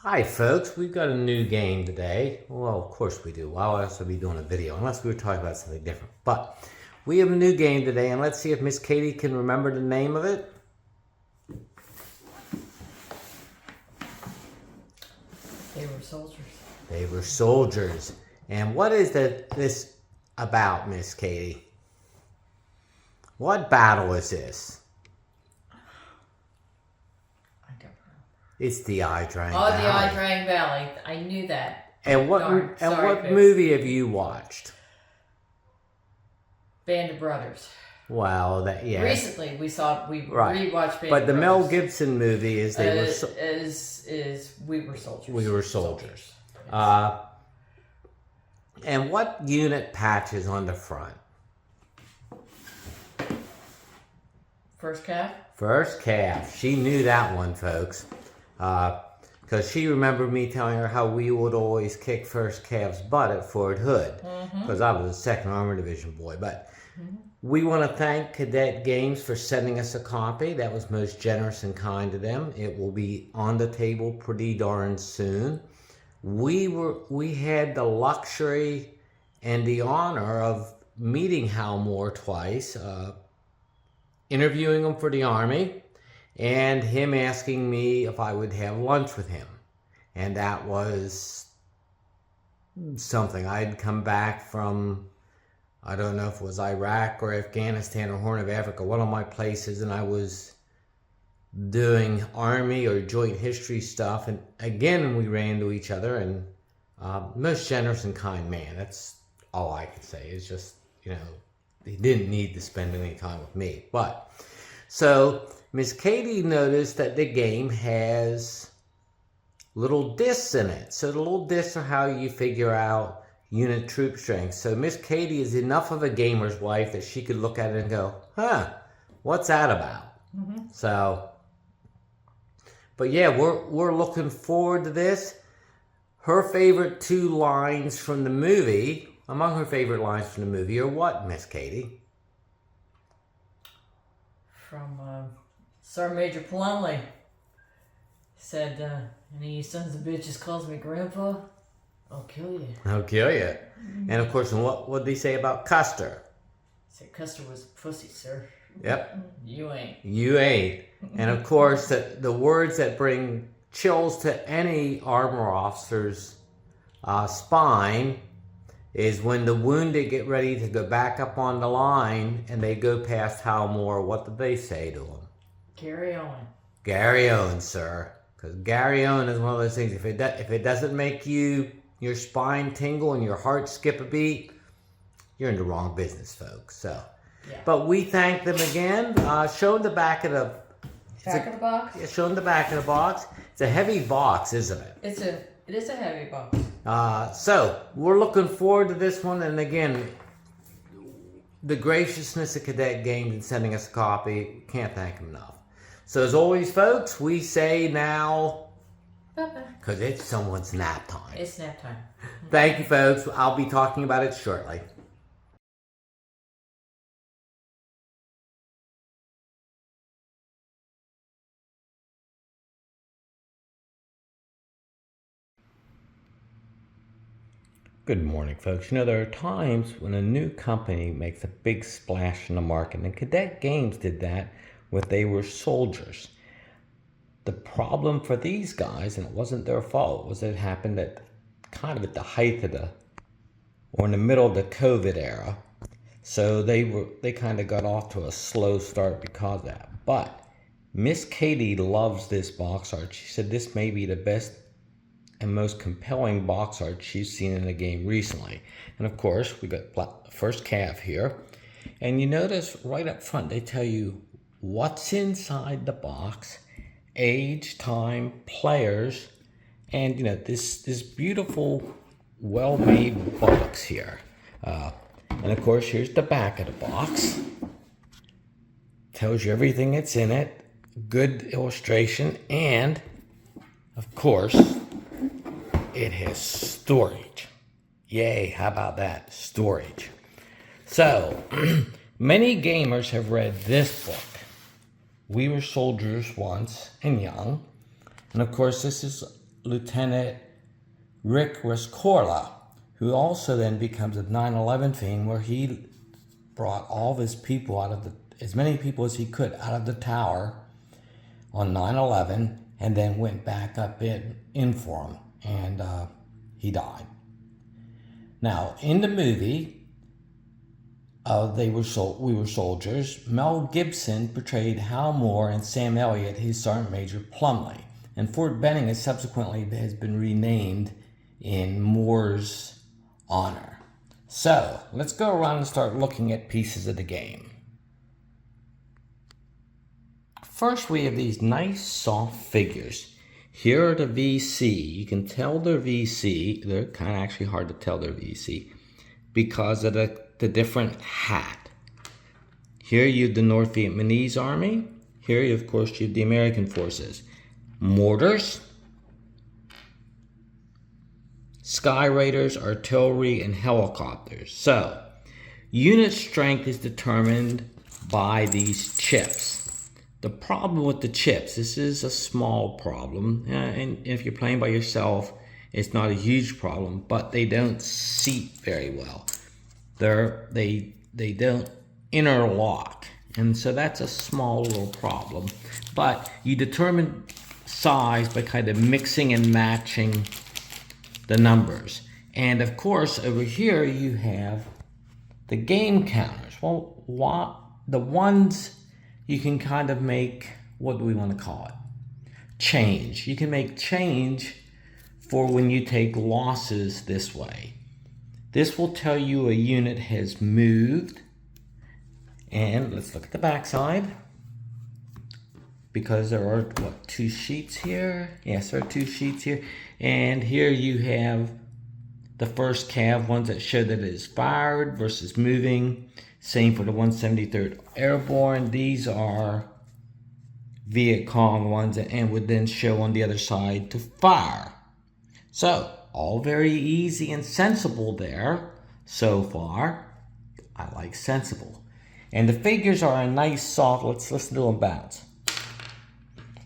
Hi folks, we've got a new game today. Well, of course we do. Why else would we be doing a video unless we were talking about something different? But we have a new game today, and let's see if Miss Katie can remember the name of it. They were soldiers. They were soldiers. And what is this about, Miss Katie? What battle is this? It's the Ia Drang Valley. Oh, the Ia Drang Valley. I knew that. And what movie have you watched? Band of Brothers. Well, yeah. Recently, we rewatched Band but of Brothers. But the Mel Gibson movie is We Were Soldiers. We Were Soldiers. And what unit patch is on the front? First Calf. First Calf. She knew that one, folks. Because she remembered me telling her how we would always kick First Calf's butt at Fort Hood. Because I was a 2nd Armored Division boy. But we want to thank Cadet Games for sending us a copy. That was most generous and kind of them. It will be on the table pretty darn soon. We had the luxury and the honor of meeting Hal Moore twice, interviewing him for the Army, and him asking me if I would have lunch with him. And that was something. I'd come back from, I don't know if it was Iraq or Afghanistan or Horn of Africa, one of my places, and I was doing Army or joint history stuff. And again, we ran into each other, and most generous and kind man. That's all I can say. It's just, he didn't need to spend any time with me. But, so Miss Katie noticed that the game has little discs in it. So the little discs are how you figure out unit troop strength. So Miss Katie is enough of a gamer's wife that she could look at it and go, what's that about? So, but yeah, we're looking forward to this. Her favorite 2 lines from the movie, among her favorite lines from the movie, are what, Miss Katie? From Sergeant Major Plumley. Said, any of you sons of bitches calls me Grandpa, I'll kill you. I'll kill you. And of course, what did they say about Custer? Said Custer was a pussy, sir. Yep. You ain't. You ain't. And of course, the words that bring chills to any armor officer's spine is when the wounded get ready to go back up on the line and they go past Hal Moore. What did they say to him? Carry on. Carry on, sir. Because Gary Owen is one of those things. If it doesn't make your spine tingle and your heart skip a beat, you're in the wrong business, folks. So, yeah. But we thank them again. Show them the back of the box. Yeah, show them the back of the box. It's a heavy box, isn't it? It is a heavy box. So we're looking forward to this one, and again, the graciousness of Cadet Games in sending us a copy, can't thank them enough. So as always, folks, we say now, because it's someone's nap time. It's nap time. Thank you, folks. I'll be talking about it shortly. Good morning, folks. There are times when a new company makes a big splash in the market, and Cadet Games did that with They Were Soldiers. The problem for these guys, and it wasn't their fault, was it happened at kind of at the height of or in the middle of the COVID era. So they kind of got off to a slow start because of that. But Miss Katie loves this box art. She said this may be the best and most compelling box art she's seen in a game recently. And of course, we got First Calf here. And you notice right up front, they tell you what's inside the box, age, time, players, and this beautiful, well-made box here. And of course, here's the back of the box. Tells you everything that's in it. Good illustration, and of course, it has storage. Yay, how about that? Storage. So, many gamers have read this book, We Were Soldiers Once and Young. And of course, this is Lieutenant Rick Rescorla, who also then becomes a 9/11 fiend, where he brought all of his people as many people as he could out of the tower on 9/11, and then went back up in for him, and he died. Now, in the movie, We Were Soldiers, Mel Gibson portrayed Hal Moore and Sam Elliott, his Sergeant Major Plumley, and Fort Benning has been renamed in Moore's honor. So, let's go around and start looking at pieces of the game. First, we have these nice soft figures. Here are the VC. You can tell they're VC. They're kind of actually hard to tell they're VC because of the different hat. Here you have the North Vietnamese Army. Here, you have the American forces. Mortars, Sky Raiders, artillery, and helicopters. So, unit strength is determined by these chips. The problem with the chips, this is a small problem, and if you're playing by yourself, it's not a huge problem, but they don't seat very well. They don't interlock, and so that's a small little problem. But you determine size by kind of mixing and matching the numbers. And of course, over here you have the game counters. Well, the ones you can kind of make, what do we want to call it? Change. You can make change for when you take losses this way. This will tell you a unit has moved. And let's look at the back side, because there are, two sheets here? Yes, there are 2 sheets here. And here you have the first cav, ones that show that it is fired versus moving. Same for the 173rd Airborne. These are Viet Cong ones, and would then show on the other side to fire. So, all very easy and sensible there so far. I like sensible. And the figures are a nice soft, let's listen to them bounce.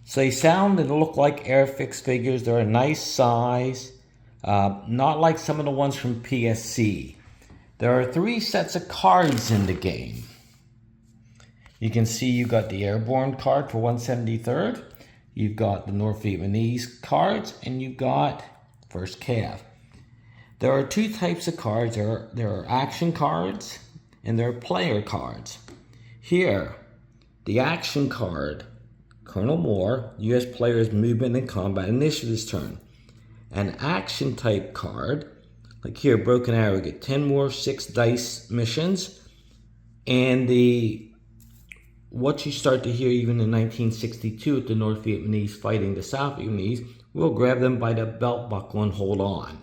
So they sound and look like Airfix figures. They're a nice size, not like some of the ones from PSC. There are 3 sets of cards in the game. You can see you've got the Airborne card for 173rd. You've got the North Vietnamese cards, and you've got First Cav. There are 2 types of cards. There are action cards, and there are player cards. Here, the action card, Colonel Moore, U.S. player's movement and combat initiatives turn. An action type card, like here, Broken Arrow, get 10 more 6 dice missions. And what you start to hear even in 1962 with the North Vietnamese fighting the South Vietnamese, we'll grab them by the belt buckle and hold on.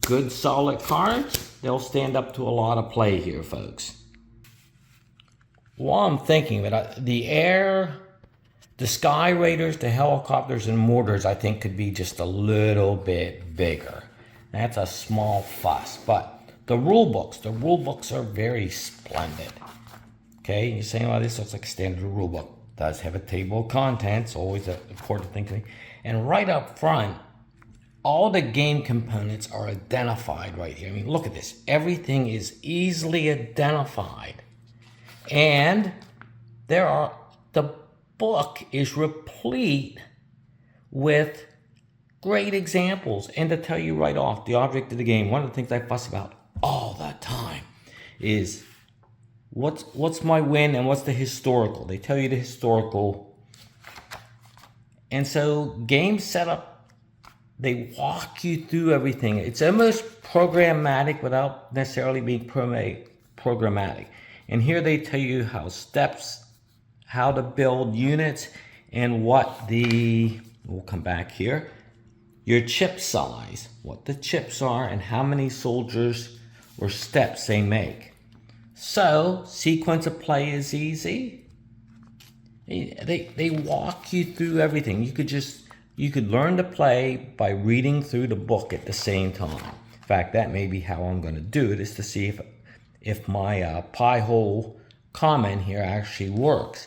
Good solid cards. They'll stand up to a lot of play here, folks. While I'm thinking of it, the Sky Raiders, the helicopters, and mortars, I think could be just a little bit bigger. That's a small fuss, but the rule books are very splendid. Okay, you're saying, well, this looks like a standard rule book. It does have a table of contents, always an important thing to me. And right up front, all the game components are identified right here. I mean, look at this. Everything is easily identified. And the book is replete with great examples. And to tell you right off, the object of the game, one of the things I fuss about all the time is what's my win and what's the historical. They tell you the historical. And so game setup, they walk you through everything. It's almost programmatic without necessarily being programmatic. And here they tell you how to build units, and we'll come back here, your chip size, what the chips are, and how many soldiers or steps they make. So, sequence of play is easy. They walk you through everything. You could learn to play by reading through the book at the same time. In fact, that may be how I'm going to do it, is to see if my pie hole comment here actually works.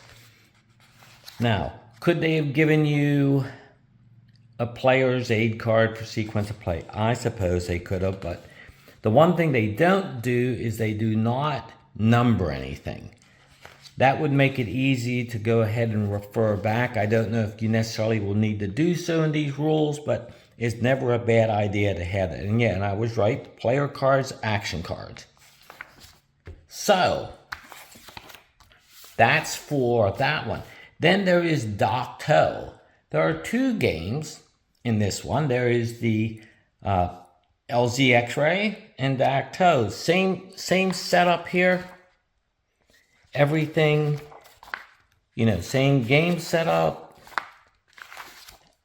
Now, could they have given you a player's aid card for sequence of play. I suppose they could have, but the one thing they don't do is they do not number anything. That would make it easy to go ahead and refer back. I don't know if you necessarily will need to do so in these rules, but it's never a bad idea to have it. And yeah, and I was right, player cards, action cards. So, that's for that one. Then there is Docto. There are two games in this one. There is the LZ X-Ray and Docto. Same setup here. Everything, same game setup.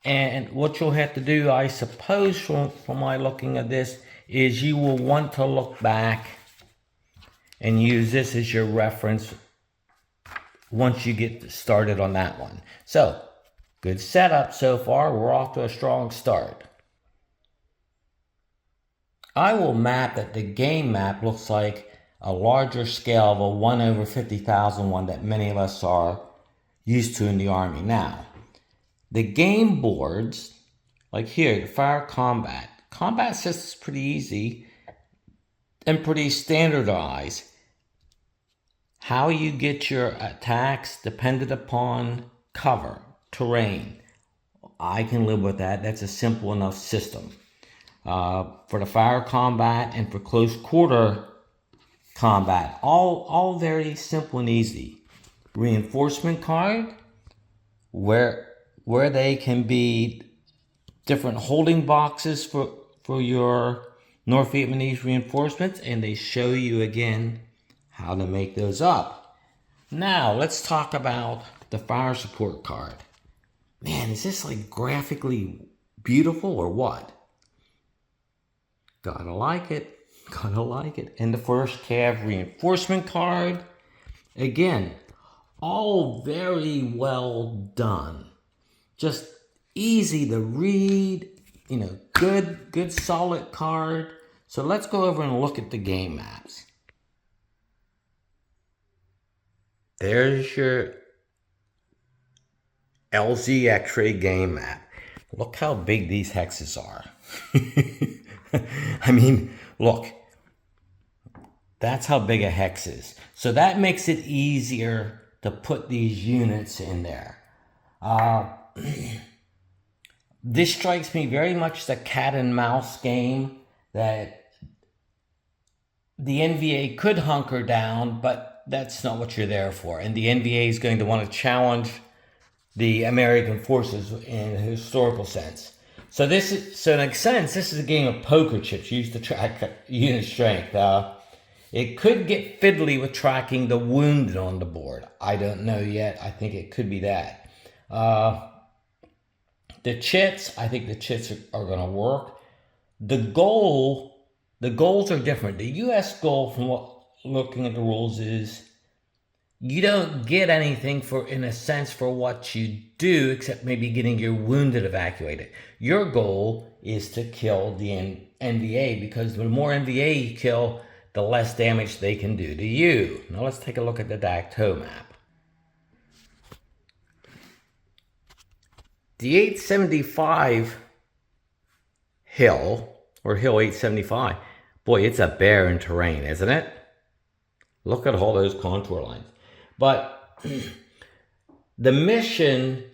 And what you'll have to do, I suppose, from my looking at this, is you will want to look back and use this as your reference once you get started on that one. So, good setup so far. We're off to a strong start. I will map that the game map looks like a larger scale of a 1/50,000 one that many of us are used to in the Army. Now, the game boards, like here, the Fire Combat system is pretty easy and pretty standardized. How you get your attacks depended upon cover, terrain. I can live with that. That's a simple enough system. For the Fire Combat and for close quarter combat, all very simple and easy. Reinforcement card, where they can be different holding boxes for your North Vietnamese reinforcements, and they show you again how to make those up. Now let's talk about the fire support card. Man, is this like graphically beautiful or what? Gotta like it. Gotta like it. And the first Cav reinforcement card. Again, all very well done. Just easy to read. Good solid card. So let's go over and look at the game maps. There's your LZ X-Ray game map. Look how big these hexes are. I mean, look. That's how big a hex is. So that makes it easier to put these units in there. This strikes me very much as a cat and mouse game that the NVA could hunker down, but that's not what you're there for. And the NVA is going to want to challenge the American forces in a historical sense. So in a sense, this is a game of poker chips used to track unit strength. It could get fiddly with tracking the wounded on the board. I don't know yet. I think it could be that. The chits, I think the chits are going to work. The goals are different. The U.S. goal, from looking at the rules, is you don't get anything in a sense for what you do, except maybe getting your wounded evacuated. Your goal is to kill the NVA, because the more NVA you kill, the less damage they can do to you. Now let's take a look at the Docto map. The 875 hill, or hill 875, boy, it's a barren terrain, isn't it? Look at all those contour lines. But the mission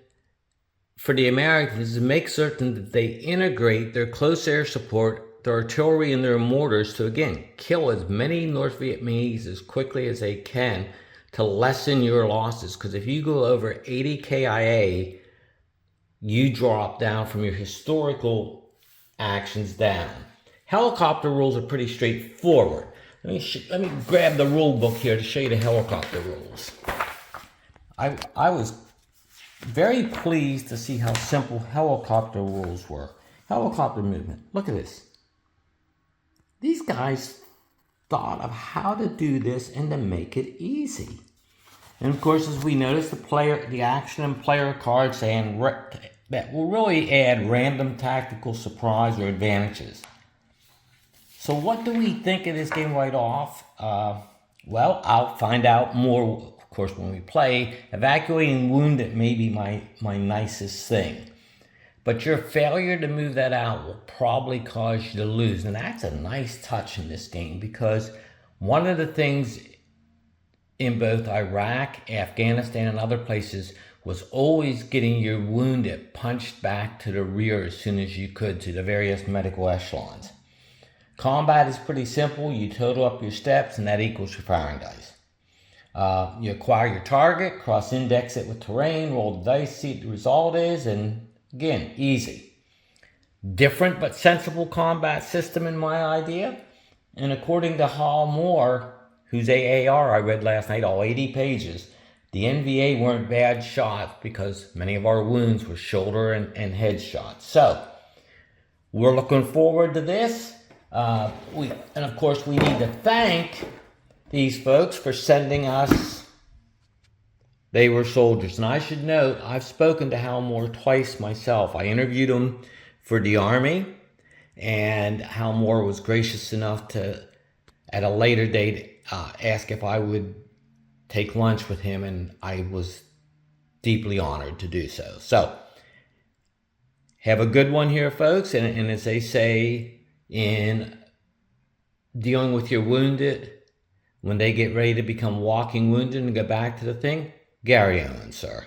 for the Americans is to make certain that they integrate their close air support, their artillery, and their mortars to, again, kill as many North Vietnamese as quickly as they can to lessen your losses. Because if you go over 80 KIA, you drop down from your historical actions down. Helicopter rules are pretty straightforward. Let me grab the rule book here to show you the helicopter rules. I was very pleased to see how simple helicopter rules were. Helicopter movement. Look at this. These guys thought of how to do this and to make it easy. And of course, as we notice, the action and player cards saying that will really add random tactical surprise or advantages. So what do we think of this game right off? Well, I'll find out more, of course, when we play. Evacuating wounded may be my nicest thing. but your failure to move that out will probably cause you to lose. And that's a nice touch in this game, because one of the things in both Iraq, Afghanistan, and other places was always getting your wounded punched back to the rear as soon as you could to the various medical echelons. Combat is pretty simple. You total up your steps, and that equals your firing dice. You acquire your target, cross-index it with terrain, roll the dice, see what the result is, and again, easy. Different but sensible combat system in my idea. And according to Hal Moore, whose AAR I read last night, all 80 pages, the NVA weren't bad shots because many of our wounds were shoulder and head shots. So, we're looking forward to this. And of course, we need to thank these folks for sending us They Were Soldiers. And I should note, I've spoken to Hal Moore twice myself. I interviewed him for the Army, and Hal Moore was gracious enough to, at a later date, ask if I would take lunch with him, and I was deeply honored to do so. So, have a good one here, folks. And as they say in dealing with your wounded, when they get ready to become walking wounded and go back to the thing, Gary Owens, sir.